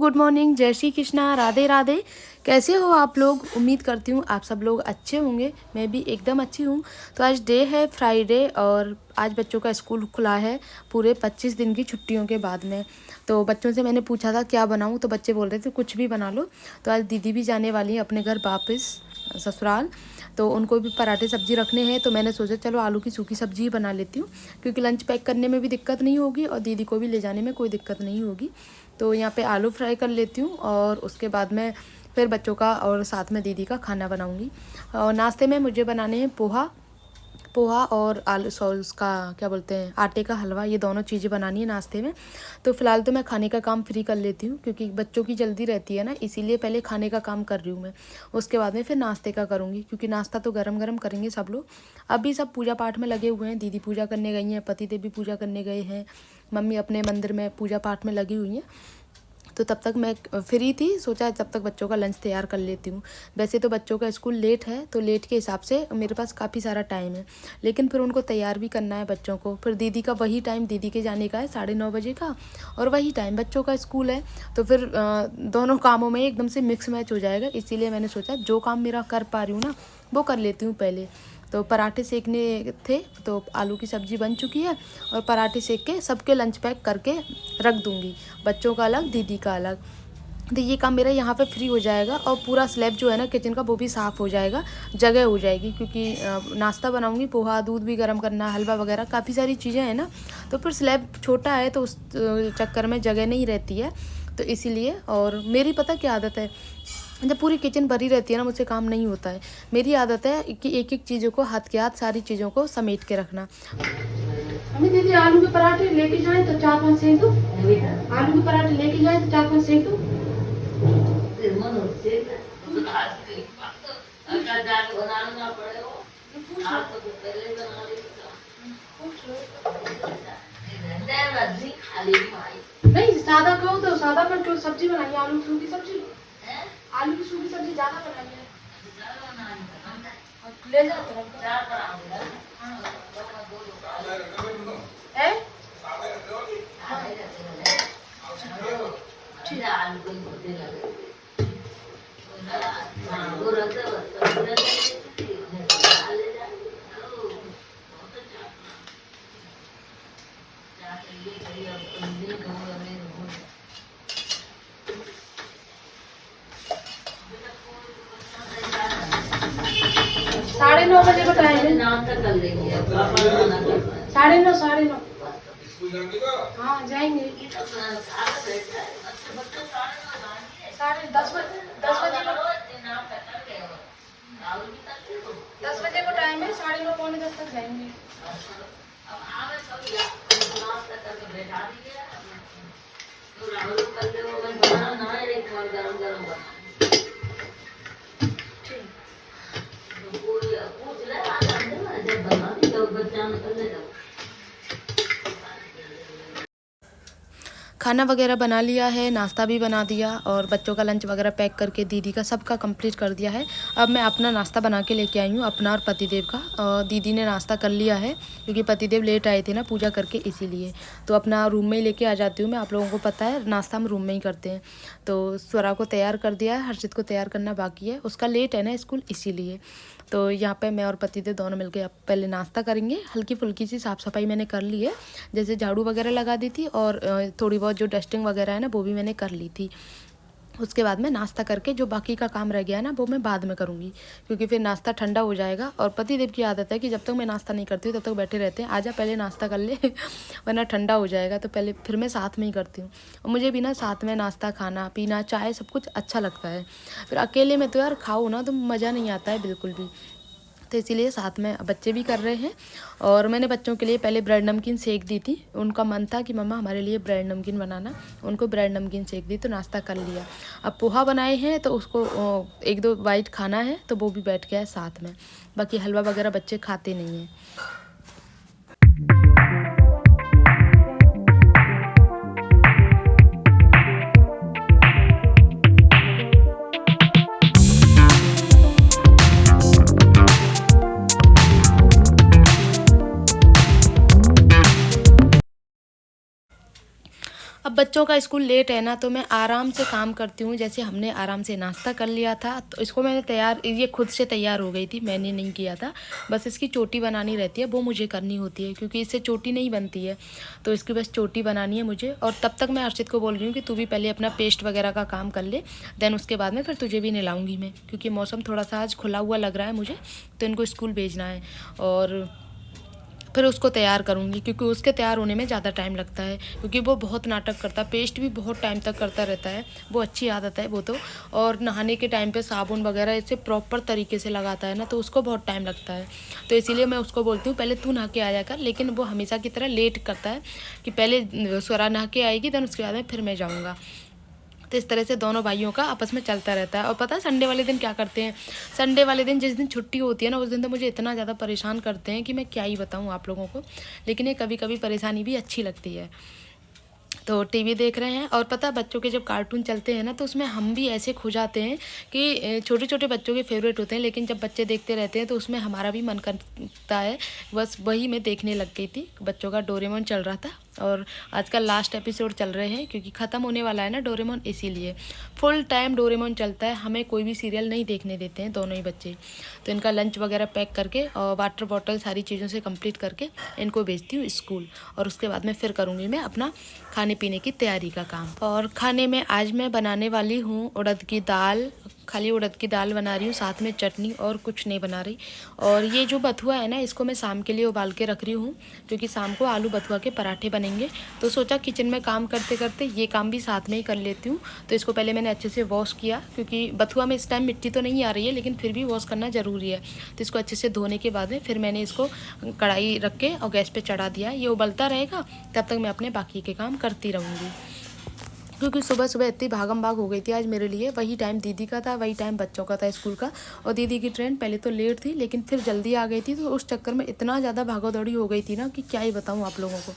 Good morning, जय श्री कृष्णा, राधे राधे। कैसे हो आप लोग? उम्मीद करती हूँ आप सब लोग अच्छे होंगे। मैं भी एकदम अच्छी हूँ। तो आज डे है फ्राइडे और आज बच्चों का स्कूल खुला है पूरे 25 दिन की छुट्टियों के बाद में। तो बच्चों से मैंने पूछा था क्या बनाऊँ, तो बच्चे बोल रहे थे कुछ भी बना लो। तो आज दीदी भी जाने वाली है अपने घर वापस ससुराल, तो उनको भी पराठे सब्जी रखने हैं। तो मैंने सोचा चलो आलू की सूखी सब्जी ही बना लेती हूँ, क्योंकि लंच पैक करने में भी दिक्कत नहीं होगी और दीदी को भी ले जाने में कोई दिक्कत नहीं होगी। तो यहाँ पे आलू फ्राई कर लेती हूँ और उसके बाद में फिर बच्चों का और साथ में दीदी का खाना बनाऊँगी। और नाश्ते में मुझे बनाने हैं पोहा पोहा और आलू उसका क्या बोलते हैं, आटे का हलवा। ये दोनों चीज़ें बनानी है नाश्ते में। तो फ़िलहाल तो मैं खाने का काम फ्री कर लेती हूँ, क्योंकि बच्चों की जल्दी रहती है ना, इसीलिए पहले खाने का काम कर रही हूँ मैं। उसके बाद में फिर नाश्ते का करूँगी, क्योंकि नाश्ता तो गरम गरम करेंगे सब लोग। अभी सब पूजा पाठ में लगे हुए हैं। दीदी पूजा करने गई हैं, पतिदेव भी पूजा करने गए हैं, मम्मी अपने मंदिर में पूजा पाठ में लगी हुई हैं। तो तब तक मैं फ्री थी, सोचा तब तक बच्चों का लंच तैयार कर लेती हूँ। वैसे तो बच्चों का स्कूल लेट है, तो लेट के हिसाब से मेरे पास काफ़ी सारा टाइम है, लेकिन फिर उनको तैयार भी करना है बच्चों को। फिर दीदी का वही टाइम, दीदी के जाने का है 9:30 बजे का, और वही टाइम बच्चों का स्कूल है। तो फिर दोनों कामों में एकदम से मिक्स मैच हो जाएगा। इसीलिए मैंने सोचा जो काम मेरा कर पा रही हूँ ना, वो कर लेती हूँ पहले। तो पराठे सेकने थे, तो आलू की सब्ज़ी बन चुकी है और पराठे सेक के सबके लंच पैक करके रख दूँगी, बच्चों का अलग, दीदी का अलग। तो ये काम मेरा यहाँ पे फ्री हो जाएगा और पूरा स्लैब जो है ना किचन का, वो भी साफ़ हो जाएगा, जगह हो जाएगी। क्योंकि नाश्ता बनाऊँगी, पोहा, दूध भी गर्म करना, हलवा वगैरह काफ़ी सारी चीज़ें हैं ना, तो फिर स्लैब छोटा है तो उस चक्कर में जगह नहीं रहती है। तो इसीलिए, और मेरी पता क्या आदत है, जब पूरी किचन भरी रहती है ना, मुझसे काम नहीं होता है। मेरी आदत है कि एक एक चीज़ों को हाथ के हाथ सारी चीज़ों को समेट के रखना। मम्मी दीदी आलू के पराठे लेके जाए तो 4-5 सेक दो। आलू के पराठे लेके जाए तो 4-5 सेक दो। नहीं सादा कहो तो सादा, पर सब्जी बनाइए, आलू की सूखी सब्जी। आलू की सूखी सब्जी ज़्यादा बनाइए, ले जाते हैं। साढ़े 9 बजे का टाइम है। 9:30 हाँ जाएंगे। 10:30 बजे, 10 बजे को टाइम है, 9:30 पौने 10 तक जाएंगे। खाना वगैरह बना लिया है, नाश्ता भी बना दिया और बच्चों का लंच वगैरह पैक करके दीदी का सबका कंप्लीट कर दिया है। अब मैं अपना नाश्ता बना के लेके आई हूँ, अपना और पतिदेव का। और दीदी ने नाश्ता कर लिया है, क्योंकि पतिदेव लेट आए थे ना पूजा करके, इसीलिए। तो अपना रूम में ही लेके आ जाती हूँ मैं, आप लोगों को पता है नाश्ता हम रूम में ही करते हैं। तो स्वरा को तैयार कर दिया है, हर्षित को तैयार करना बाकी है, उसका लेट है ना स्कूल, इसीलिए। तो यहाँ पे मैं और पतिदेव दोनों मिलकर पहले नाश्ता करेंगे। हल्की फुल्की सी साफ़ सफाई मैंने कर ली है, जैसे झाड़ू वगैरह लगा दी थी और थोड़ी बहुत जो डस्टिंग वगैरह है ना, वो भी मैंने कर ली थी। उसके बाद में नाश्ता करके जो बाकी का काम रह गया है ना, वो मैं बाद में करूँगी, क्योंकि फिर नाश्ता ठंडा हो जाएगा। और पतिदेव की आदत है कि जब तक मैं नाश्ता नहीं करती हूँ तब तक बैठे रहते हैं, आजा पहले नाश्ता कर ले वरना ठंडा हो जाएगा। तो पहले फिर मैं साथ में ही करती हूँ। और मुझे भी ना साथ में नाश्ता, खाना पीना, चाय सब कुछ अच्छा लगता है। फिर अकेले में तो यार खाओ ना तो मज़ा नहीं आता है बिल्कुल भी। तो इसीलिए साथ में बच्चे भी कर रहे हैं। और मैंने बच्चों के लिए पहले ब्रेड नमकीन सेक दी थी, उनका मन था कि मम्मा हमारे लिए ब्रेड नमकीन बनाना, उनको ब्रेड नमकीन सेक दी, तो नाश्ता कर लिया। अब पोहा बनाए हैं तो उसको 1-2 बाइट खाना है, तो वो भी बैठ गया है साथ में। बाकी हलवा वगैरह बच्चे खाते नहीं हैं। अब बच्चों का स्कूल लेट है ना, तो मैं आराम से काम करती हूँ। जैसे हमने आराम से नाश्ता कर लिया था, तो इसको मैंने ये खुद से तैयार हो गई थी, मैंने नहीं किया था। बस इसकी चोटी बनानी रहती है, वो मुझे करनी होती है, क्योंकि इससे चोटी नहीं बनती है। तो इसकी बस चोटी बनानी है मुझे। और तब तक मैं अर्षित को बोल रही हूँ कि तू भी पहले अपना पेस्ट वगैरह का काम कर ले, देन उसके बाद में फिर तुझे भी नहलाऊँगी मैं, क्योंकि मौसम थोड़ा सा आज खुला हुआ लग रहा है मुझे, तो इनको स्कूल भेजना है। और फिर उसको तैयार करूँगी, क्योंकि उसके तैयार होने में ज़्यादा टाइम लगता है, क्योंकि वो बहुत नाटक करता है, पेस्ट भी बहुत टाइम तक करता रहता है। वो अच्छी आदत है वो तो। और नहाने के टाइम पे साबुन वगैरह इसे प्रॉपर तरीके से लगाता है ना, तो उसको बहुत टाइम लगता है। तो इसीलिए मैं उसको बोलती हूँ पहले तू नहा के आ जा कर, लेकिन वो हमेशा की तरह लेट करता है कि पहले स्वरा नहा के आएगी, देन उसके बाद में फिर मैं जाऊँगा। तो इस तरह से दोनों भाइयों का आपस में चलता रहता है। और पता है संडे वाले दिन क्या करते हैं? संडे वाले दिन जिस दिन छुट्टी होती है ना, उस दिन तो मुझे इतना ज़्यादा परेशान करते हैं कि मैं क्या ही बताऊँ आप लोगों को। लेकिन ये कभी कभी परेशानी भी अच्छी लगती है। तो टीवी देख रहे हैं, और पता है बच्चों के जब कार्टून चलते हैं ना, तो उसमें हम भी ऐसे खो जाते हैं कि छोटे छोटे बच्चों के फेवरेट होते हैं, लेकिन जब बच्चे देखते रहते हैं तो उसमें हमारा भी मन करता है। बस वही मैं देखने लग गई थी। बच्चों का डोरेमोन चल रहा था, और आजकल लास्ट एपिसोड चल रहे हैं, क्योंकि ख़त्म होने वाला है ना डोरेमोन, इसीलिए फुल टाइम डोरेमोन चलता है। हमें कोई भी सीरियल नहीं देखने देते हैं दोनों ही बच्चे। तो इनका लंच वगैरह पैक करके और वाटर बॉटल सारी चीज़ों से कंप्लीट करके इनको भेजती हूँ स्कूल, और उसके बाद में फिर करूँगी मैं अपना खाने पीने की तैयारी का काम। और खाने में आज मैं बनाने वाली हूँ उड़द की दाल, खाली उड़द की दाल बना रही हूँ, साथ में चटनी, और कुछ नहीं बना रही। और ये जो बथुआ है ना, इसको मैं शाम के लिए उबाल के रख रही हूँ, क्योंकि शाम को आलू बथुआ के पराठे बनेंगे। तो सोचा किचन में काम करते करते ये काम भी साथ में ही कर लेती हूँ। तो इसको पहले मैंने अच्छे से वॉश किया, क्योंकि बथुआ में इस टाइम मिट्टी तो नहीं आ रही है, लेकिन फिर भी वॉश करना ज़रूरी है। तो इसको अच्छे से धोने के बाद में फिर मैंने इसको कढ़ाई रख के और गैस पर चढ़ा दिया। ये उबलता रहेगा, तब तक मैं अपने बाकी के काम करती रहूँगी। क्योंकि सुबह सुबह इतनी भागम भाग हो गई थी आज मेरे लिए। वही टाइम दीदी का था, वही टाइम बच्चों का था स्कूल का। और दीदी की ट्रेन पहले तो लेट थी, लेकिन फिर जल्दी आ गई थी, तो उस चक्कर में इतना ज़्यादा भागो दौड़ी हो गई थी ना कि क्या ही बताऊँ आप लोगों को।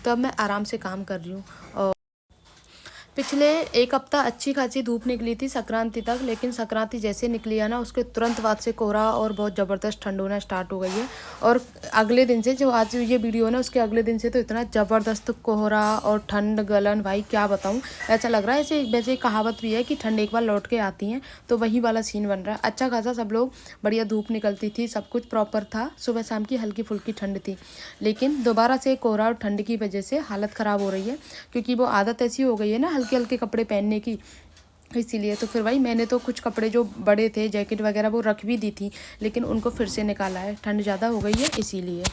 तो अब मैं आराम से काम कर रही हूँ। और पिछले एक हफ्ता अच्छी खासी धूप निकली थी संक्रांति तक, लेकिन संक्रांति जैसे निकली है ना, उसके तुरंत बाद से कोहरा और बहुत ज़बरदस्त ठंड होना स्टार्ट हो गई है। और अगले दिन से, जो आज ये वीडियो है ना, उसके अगले दिन से तो इतना ज़बरदस्त कोहरा और ठंड गलन, भाई क्या बताऊँ। ऐसा लग रहा है ऐसे, वैसे कहावत भी है कि ठंड एक बार लौट के आती है, तो वही वाला सीन बन रहा है। अच्छा खासा सब लोग, बढ़िया धूप निकलती थी, सब कुछ प्रॉपर था, सुबह शाम की हल्की फुल्की ठंड थी। लेकिन दोबारा से कोहरा और ठंड की वजह से हालत ख़राब हो रही है, क्योंकि वो आदत ऐसी हो गई है ना हल्के हल्के कपड़े पहनने की, इसीलिए। तो फिर भाई मैंने तो कुछ कपड़े जो बड़े थे, जैकेट वगैरह, वो रख भी दी थी, लेकिन उनको फिर से निकाला है, ठंड ज़्यादा हो गई है इसीलिए।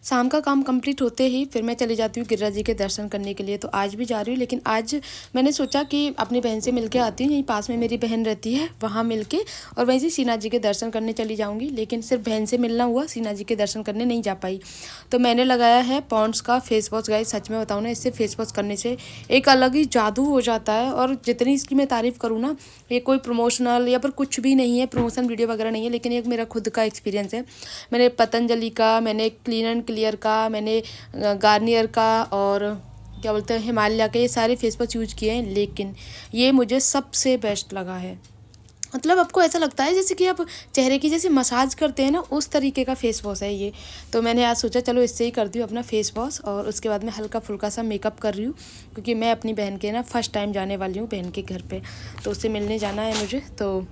शाम का काम कंप्लीट होते ही फिर मैं चली जाती हूँ गिरिराज जी के दर्शन करने के लिए। तो आज भी जा रही हूँ, लेकिन आज मैंने सोचा कि अपनी बहन से मिलके आती हूँ। यहीं पास में मेरी बहन रहती है, वहाँ मिलके और वहीं से सीना जी के दर्शन करने चली जाऊँगी। लेकिन सिर्फ बहन से मिलना हुआ, सीना जी के दर्शन करने नहीं जा पाई। तो मैंने लगाया है पॉन्ड्स का फेस वॉश। गाइस सच में बताऊँ ना, इससे फेस वॉश करने से एक अलग ही जादू हो जाता है। और जितनी इसकी मैं तारीफ़ करूँ ना, ये कोई प्रमोशनल या फिर कुछ भी नहीं है, प्रमोशन वीडियो वगैरह नहीं है, लेकिन एक मेरा खुद का एक्सपीरियंस है। मैंने पतंजलि का, मैंने क्लीन एंड क्लियर का, मैंने गार्नियर का, और क्या बोलते हैं हिमालय के, ये सारे फेस वॉश यूज किए हैं, लेकिन ये मुझे सबसे बेस्ट लगा है। मतलब आपको ऐसा लगता है जैसे कि आप चेहरे की जैसे मसाज करते हैं ना, उस तरीके का फेस वॉश है ये। तो मैंने आज सोचा चलो इससे ही करती हूँ अपना फेस वॉश, और उसके बाद में हल्का फुल्का सा मेकअप कर रही हूँ, क्योंकि मैं अपनी बहन के ना फर्स्ट टाइम जाने वाली हूँ बहन के घर पे, तो उससे मिलने जाना है मुझे। तो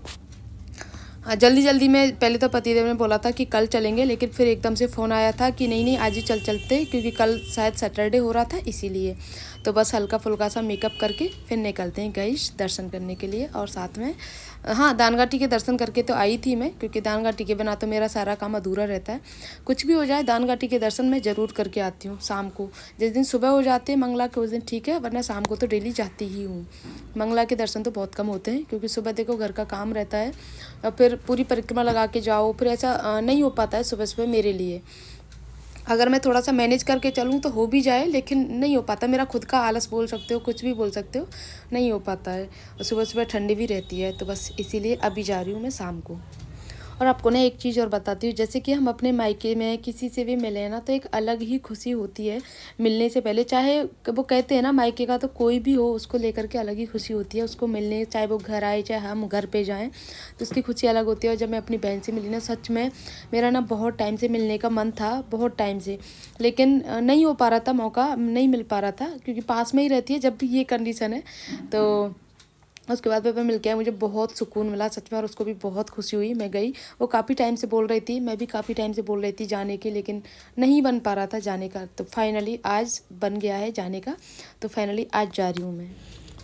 जल्दी जल्दी में, पहले तो पतिदेव ने बोला था कि कल चलेंगे, लेकिन फिर एकदम से फ़ोन आया था कि नहीं आज ही चलते, क्योंकि कल शायद सैटरडे हो रहा था इसीलिए। तो बस हल्का फुल्का सा मेकअप करके फिर निकलते हैं गाइस दर्शन करने के लिए। और साथ में हाँ, दानघाटी के दर्शन करके तो आई थी मैं, क्योंकि दानघाटी के बिना तो मेरा सारा काम अधूरा रहता है। कुछ भी हो जाए, दानघाटी के दर्शन मैं ज़रूर करके आती हूँ शाम को। जिस दिन सुबह हो जाते हैं मंगला के, उस दिन ठीक है, वरना शाम को तो डेली जाती ही हूँ। मंगला के दर्शन तो बहुत कम होते हैं, क्योंकि सुबह देखो घर का काम रहता है, और फिर पूरी परिक्रमा लगा के जाओ, फिर ऐसा नहीं हो पाता है सुबह सुबह मेरे लिए। अगर मैं थोड़ा सा मैनेज करके चलूँ तो हो भी जाए, लेकिन नहीं हो पाता। मेरा खुद का आलस बोल सकते हो, कुछ भी बोल सकते हो, नहीं हो पाता है। और सुबह सुबह ठंडी भी रहती है, तो बस इसीलिए अभी जा रही हूँ मैं शाम को। और आपको ना एक चीज़ और बताती हूँ, जैसे कि हम अपने मायके में किसी से भी मिले हैं ना, तो एक अलग ही खुशी होती है मिलने से पहले। चाहे वो कहते हैं ना, मायके का तो कोई भी हो, उसको लेकर के अलग ही खुशी होती है उसको मिलने, चाहे वो घर आए चाहे हम घर पे जाएं, तो उसकी खुशी अलग होती है। और जब मैं अपनी बहन से मिली ना, सच में मेरा ना बहुत टाइम से मिलने का मन था, बहुत टाइम से, लेकिन नहीं हो पा रहा था, मौका नहीं मिल पा रहा था, क्योंकि पास में ही रहती है जब भी ये कंडीशन है। तो उसके बाद पेपर मिल गया, मुझे बहुत सुकून मिला सच में, और उसको भी बहुत खुशी हुई। मैं गई, वो काफ़ी टाइम से बोल रही थी, मैं भी काफ़ी टाइम से बोल रही थी जाने की, लेकिन नहीं बन पा रहा था जाने का। तो फाइनली आज बन गया है जाने का, तो फाइनली आज जा रही हूँ मैं।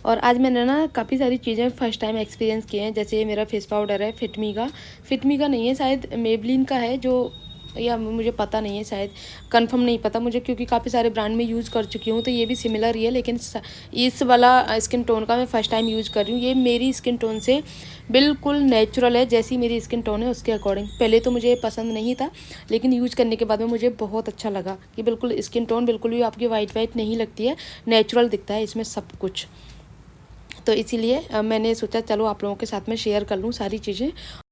और आज मैंने ना काफ़ी सारी चीज़ें फ़र्स्ट टाइम एक्सपीरियंस किए हैं। जैसे ये मेरा फेस पाउडर है फिटमी का नहीं है, शायद मेबलिन का है, जो, या मुझे पता नहीं है, शायद कंफर्म नहीं पता मुझे, क्योंकि काफ़ी सारे ब्रांड में यूज़ कर चुकी हूँ, तो ये भी सिमिलर ही है, लेकिन इस वाला स्किन टोन का मैं फ़र्स्ट टाइम यूज़ कर रही हूँ। ये मेरी स्किन टोन से बिल्कुल नेचुरल है, जैसी मेरी स्किन टोन है उसके अकॉर्डिंग। पहले तो मुझे पसंद नहीं था, लेकिन यूज़ करने के बाद में मुझे बहुत अच्छा लगा कि बिल्कुल स्किन टोन बिल्कुल भी आपकी वाइट नहीं लगती है, नेचुरल दिखता है इसमें सब कुछ। तो इसीलिए मैंने सोचा चलो आप लोगों के साथ में शेयर कर लूँ सारी चीज़ें।